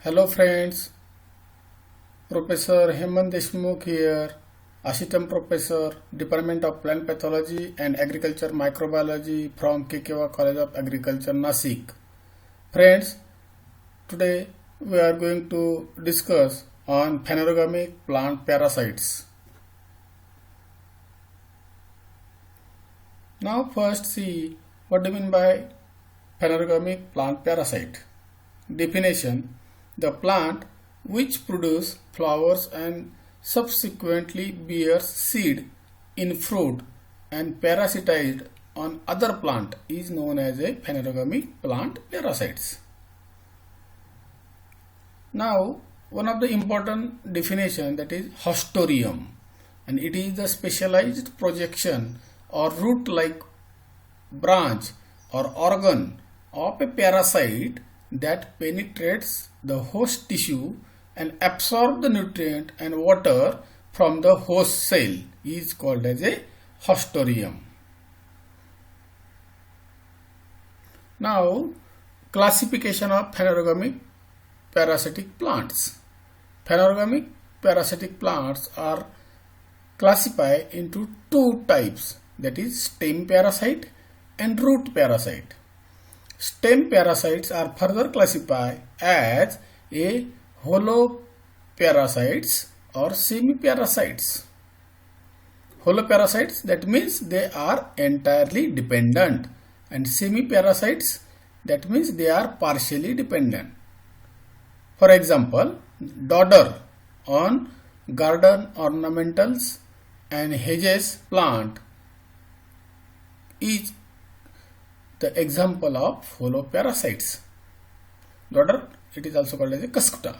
Hello friends, Professor Hemant Deshmukh here, Assistant Professor, Department of Plant Pathology and Agriculture Microbiology from Kekewa College of Agriculture, Nasik. Friends, today we are going to discuss on phanerogamic plant parasites. Now first see what do you mean by phanerogamic plant parasite. Definition: the plant which produces flowers and subsequently bears seed in fruit and parasitized on other plant is known as a phanerogamic plant parasites. Now one of the important definition, that is haustorium, and it is the specialized projection or root like branch or organ of a parasite that penetrates the host tissue and absorbs the nutrient and water from the host cell is called as a haustorium. Now classification of phanerogamic parasitic plants. Phanerogamic parasitic plants are classified into two types, that is stem parasite and root parasite. Stem parasites are further classified as a holoparasites or semi-parasites. Holoparasites, that means they are entirely dependent, and semi-parasites, that means they are partially dependent. For example, dodder on garden ornamentals and hedges plant is the example of holoparasites. Dodder, it is also called as a cuscuta.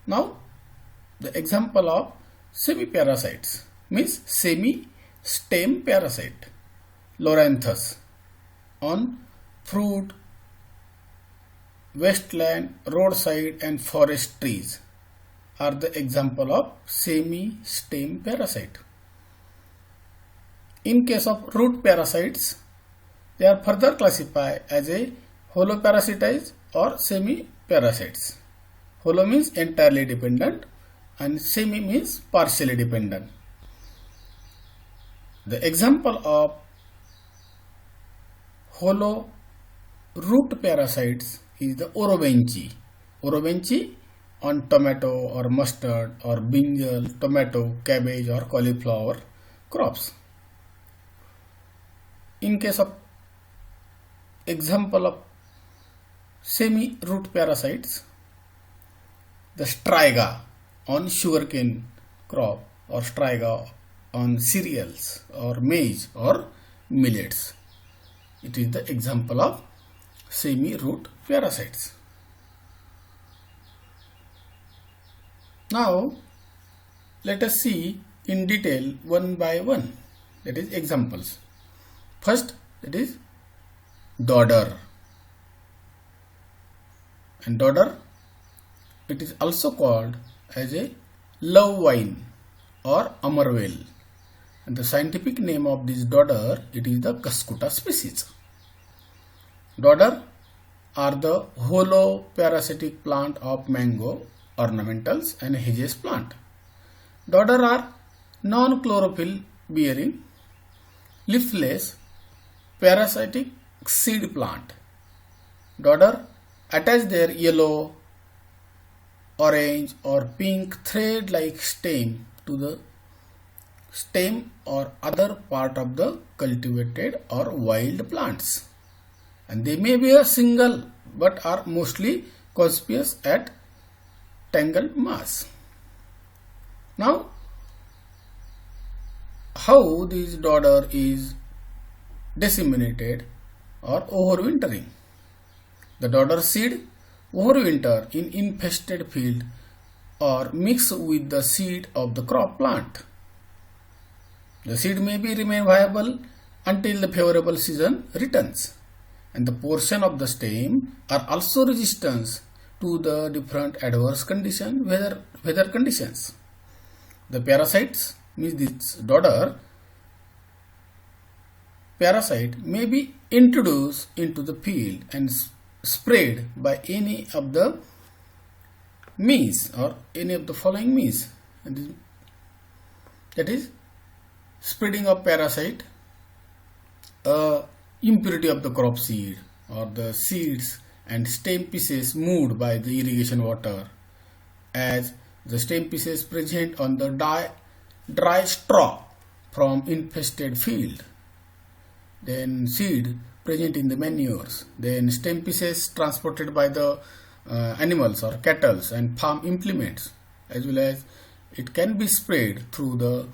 Now, the example of semi-parasites means semi-stem parasite. Loranthus on fruit, wasteland, roadside and forest trees are the example of semi-stem parasite. In case of root parasites, they are further classified as a holoparasitites or semi-parasites. Holo means entirely dependent and semi means partially dependent. The example of holo root parasites is the orobenchi. Orobenchi on tomato or mustard or brinjal, tomato, cabbage or cauliflower crops. In case of example of semi-root parasites, the striga on sugarcane crop or striga on cereals or maize or millets. It is the example of semi-root parasites. Now let us see in detail one by one, that is examples. First, that is dodder, and dodder, it is also called as a love vine or amarvel, and the scientific name of this dodder, it is the cuscuta species. Dodder are the holoparasitic plant of mango, ornamentals and hedges plant. Dodder are non-chlorophyll bearing, leafless, parasitic seed plant. Dodder attach their yellow, orange or pink thread like stem to the stem or other part of the cultivated or wild plants, and they may be a single but are mostly conspicuous at tangled mass. Now, how this dodder is disseminated or overwintering? The dodder seed overwinter in infested field or mix with the seed of the crop plant. The seed may be remain viable until the favorable season returns, and the portion of the stem are also resistant to the different adverse condition, weather conditions. The parasites means this dodder parasite may be introduced into the field and spread by any of the means or any of the following means. That is spreading of parasite, impurity of the crop seed or the seeds and stem pieces moved by the irrigation water, as the stem pieces present on the dry straw from infested field, then seed present in the manures, then stem pieces transported by the animals or cattle and farm implements, as well as it can be spread through the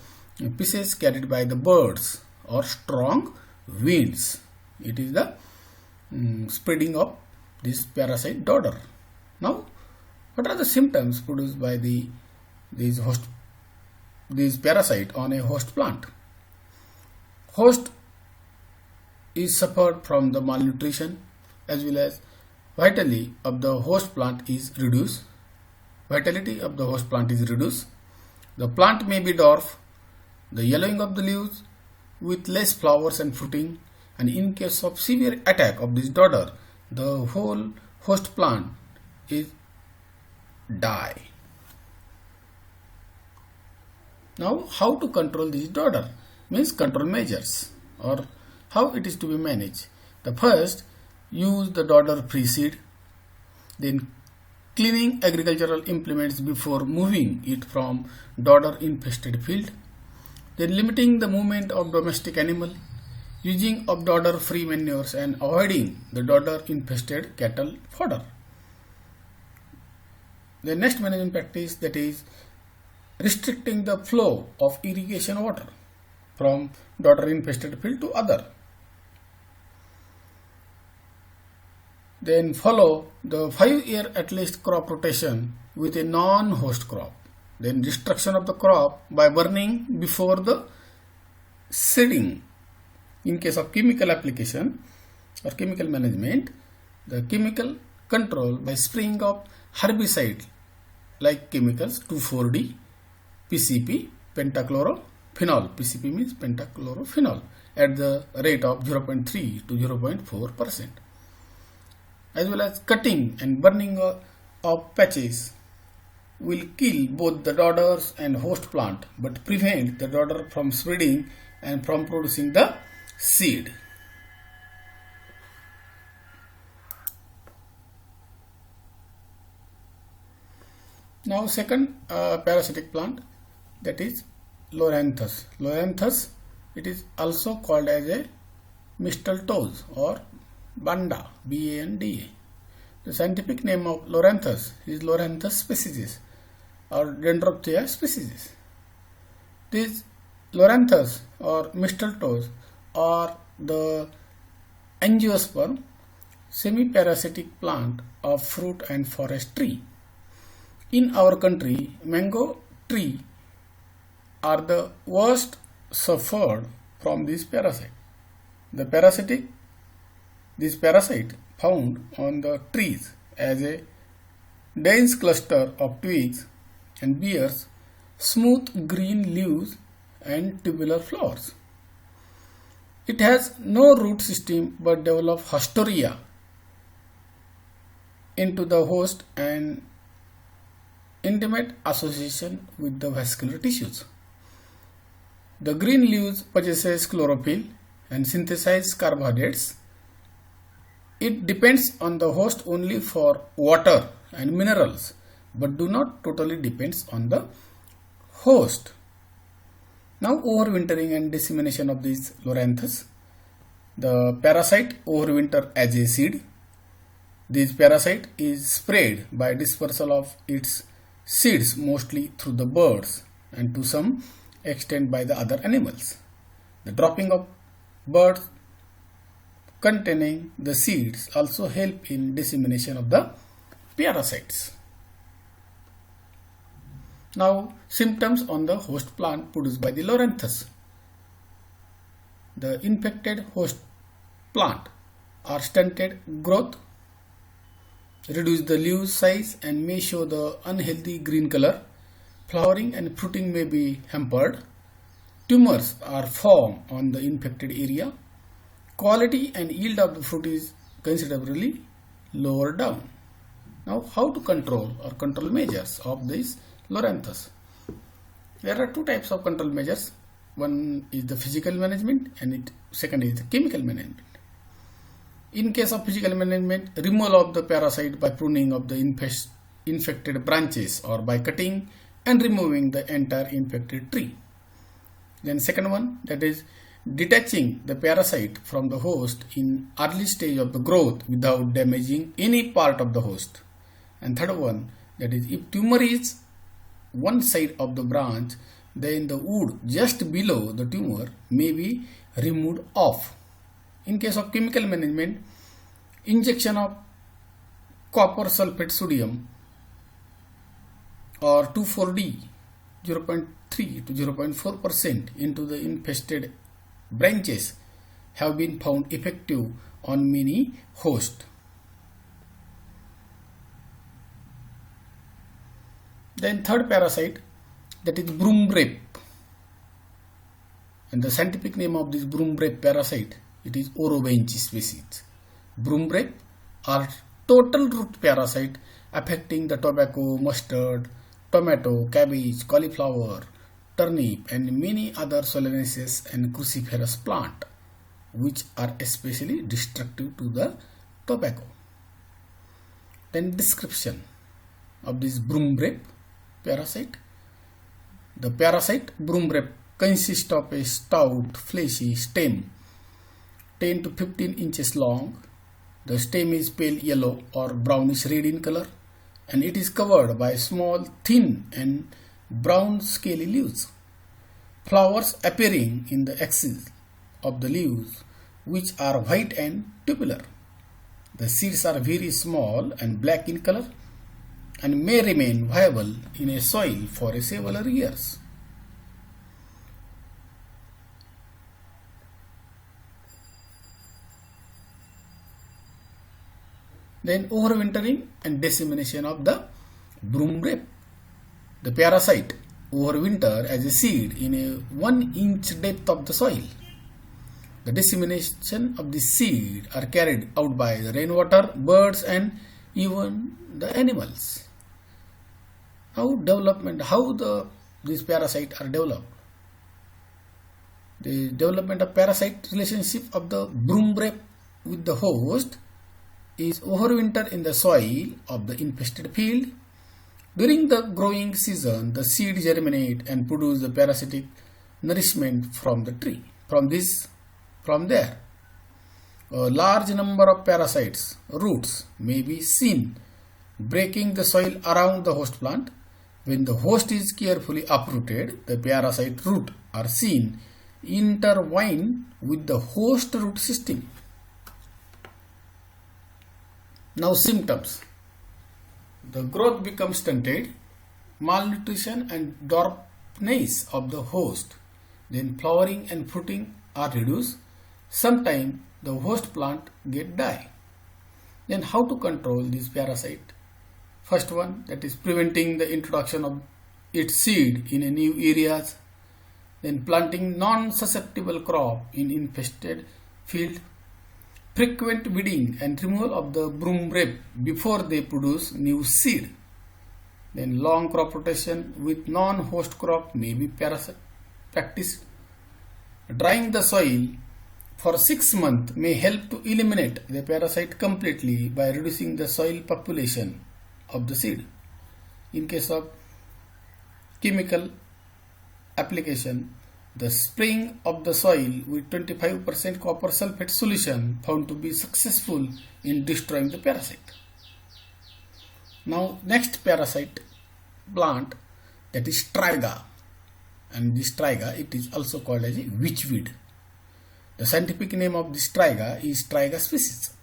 pieces carried by the birds or strong winds. It is the spreading of this parasite dodder. Now, what are the symptoms produced by these parasite on a host plant? Host is suffered from the malnutrition, as well as vitality of the host plant is reduced. Vitality of the host plant is reduced. The plant may be dwarf, the yellowing of the leaves with less flowers and fruiting, and in case of severe attack of this dodder, the whole host plant is die. Now, how to control this dodder? Means control measures, or how it is to be managed. The first, use the dodder free seed, then cleaning agricultural implements before moving it from dodder infested field, then limiting the movement of domestic animal, using of dodder free manures and avoiding the dodder infested cattle fodder. The next management practice, that is restricting the flow of irrigation water from dodder infested field to other. Then follow the 5-year at least crop rotation with a non-host crop. Then destruction of the crop by burning before the seeding. In case of chemical application or chemical management, the chemical control by spraying of herbicide like chemicals 2,4-D, PCP, pentachlorophenol. PCP means pentachlorophenol at the rate of 0.3 to 0.4%. As well as cutting and burning of patches will kill both the dodders and host plant, but prevent the dodder from spreading and from producing the seed. Now, second parasitic plant, that is Loranthus. Loranthus, it is also called as a mistletoe or Banda, B-A-N-D-A. The scientific name of Loranthus is Loranthus species or Dendrophthia species. These Loranthus or mistletoe are the angiosperm semi-parasitic plant of fruit and forest tree. In our country, mango tree are the worst suffered from this parasite. This parasite found on the trees as a dense cluster of twigs and bears smooth green leaves and tubular flowers. It has no root system but develops haustoria into the host and intimate association with the vascular tissues. The green leaves possesses chlorophyll and synthesize carbohydrates. It depends on the host only for water and minerals, but do not totally depends on the host. Now, overwintering and dissemination of these Loranthus. The parasite overwinter as a seed. This parasite is spread by dispersal of its seeds mostly through the birds and to some extent by the other animals. The dropping of birds containing the seeds also help in dissemination of the parasites. Now, symptoms on the host plant produced by the Loranthus. The infected host plant are stunted growth, reduce the leaf size and may show the unhealthy green color. Flowering and fruiting may be hampered. Tumors are formed on the infected area. Quality and yield of the fruit is considerably lower down. Now, how to control or control measures of this Loranthus? There are two types of control measures. One is the physical management and second is the chemical management. In case of physical management, removal of the parasite by pruning of the infected branches or by cutting and removing the entire infected tree. Then second one, that is detaching the parasite from the host in early stage of the growth without damaging any part of the host. And third one, that is if tumor is one side of the branch, then the wood just below the tumor may be removed off. In case of chemical management, injection of copper sulfate sodium or 2,4-D 0.3 to 0.4% into the infested branches have been found effective on many hosts. Then third parasite, that is broom rape, and the scientific name of this broom rape parasite, it is Orobenchi species. Broom rape are total root parasite affecting the tobacco, mustard, tomato, cabbage, cauliflower, turnip and many other solanaceous and cruciferous plant, which are especially destructive to the tobacco. Then description of this broom rape parasite. The parasite broom rape consists of a stout fleshy stem 10 to 15 inches long. The stem is pale yellow or brownish red in color, and it is covered by small, thin and brown scaly leaves. Flowers appearing in the axis of the leaves, which are white and tubular. The seeds are very small and black in color and may remain viable in a soil for several years. Then overwintering and dissemination of the broom rape. The parasite overwinter as a seed in a 1 inch depth of the soil. The dissemination of the seed are carried out by the rainwater, birds and even the animals. How these parasites are developed? The development of parasite relationship of the broom rape with the host is overwinter in the soil of the infested field. During the growing season, the seed germinate and produce the parasitic nourishment from the tree. From there, a large number of parasites roots may be seen breaking the soil around the host plant. When the host is carefully uprooted, the parasite root are seen intertwined with the host root system. Now symptoms. The growth becomes stunted, malnutrition and dwarfness of the host. Then flowering and fruiting are reduced. Sometimes the host plant get die. Then how to control this parasite? First one, that is preventing the introduction of its seed in a new areas. Then planting non-susceptible crop in infested field. Frequent weeding and removal of the broom rape before they produce new seed. Then long crop rotation with non-host crop may be practiced. Drying the soil for 6 months may help to eliminate the parasite completely by reducing the soil population of the seed. In case of chemical application, the spraying of the soil with 25% copper sulfate solution found to be successful in destroying the parasite. Now next parasite plant, that is Striga, and this Striga, it is also called as a witchweed. The scientific name of this Striga is Striga species.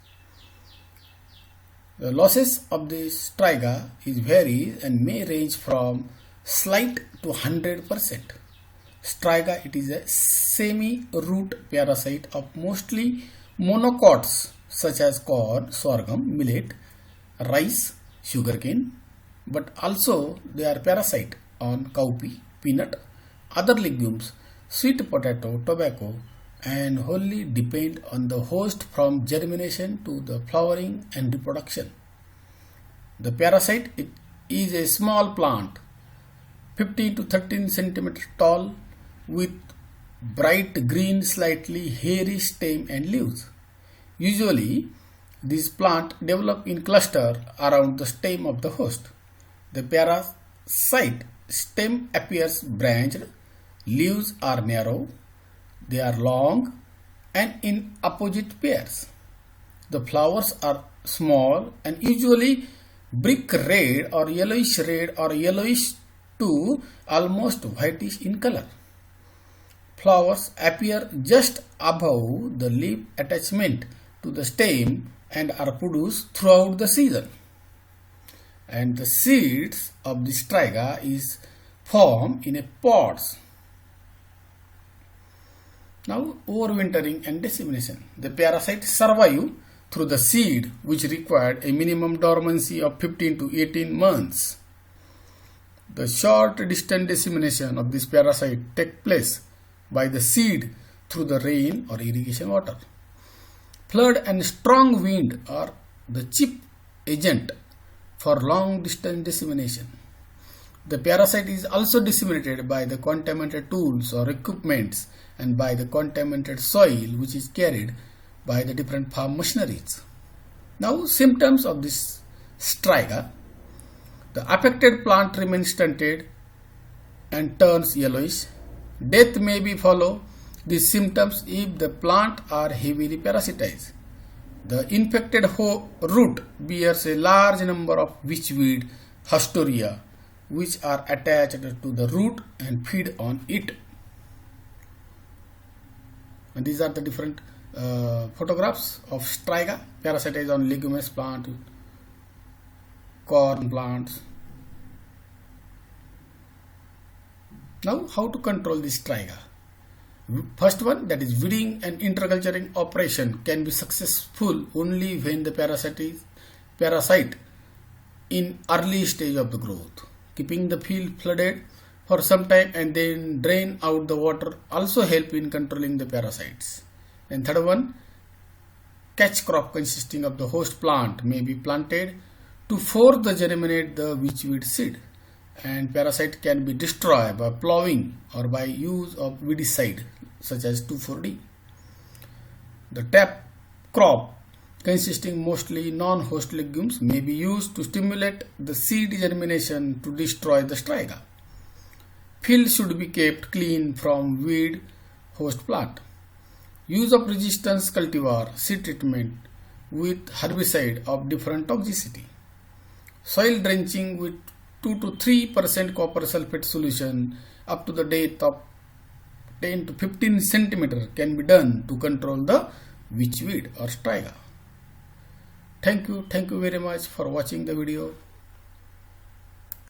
The losses of this Striga is varies and may range from slight to 100%. Striga, it is a semi-root parasite of mostly monocots such as corn, sorghum, millet, rice, sugarcane, but also they are parasite on cowpea, peanut, other legumes, sweet potato, tobacco, and wholly depend on the host from germination to the flowering and reproduction. The parasite is a small plant, 15 to 13 centimeters tall, with bright green, slightly hairy stem and leaves. Usually, these plants develop in cluster around the stem of the host. The parasite stem appears branched, leaves are narrow, they are long and in opposite pairs. The flowers are small and usually brick red or yellowish to almost whitish in color. Flowers appear just above the leaf attachment to the stem and are produced throughout the season. And the seeds of this striga is formed in a pods. Now, overwintering and dissemination. The parasite survive through the seed, which required a minimum dormancy of 15 to 18 months. The short distance dissemination of this parasite takes place by the seed through the rain or irrigation water. Flood and strong wind are the chief agent for long distance dissemination. The parasite is also disseminated by the contaminated tools or equipments and by the contaminated soil which is carried by the different farm machineries. Now, symptoms of this striga. The affected plant remains stunted and turns yellowish. Death may be follow these symptoms if the plant are heavily parasitized. The infected root bears a large number of witchweed, Hastoria, which are attached to the root and feed on it. And these are the different photographs of striga, parasitized on leguminous plant, corn plants. Now, how to control this striga? First one, that is weeding and interculturing operation can be successful only when the parasite in early stage of the growth. Keeping the field flooded for some time and then drain out the water also help in controlling the parasites. And third one, catch crop consisting of the host plant may be planted to force the germinate the witchweed seed, and parasite can be destroyed by plowing or by use of weedicide such as 2,4-D. The tap crop consisting mostly non-host legumes may be used to stimulate the seed germination to destroy the striga. Field should be kept clean from weed host plant. Use of resistance cultivar seed treatment with herbicide of different toxicity. Soil drenching with 2 to 3% copper sulfate solution up to the depth of 10 to 15 centimeter can be done to control the witchweed or striga. Thank you very much for watching the video.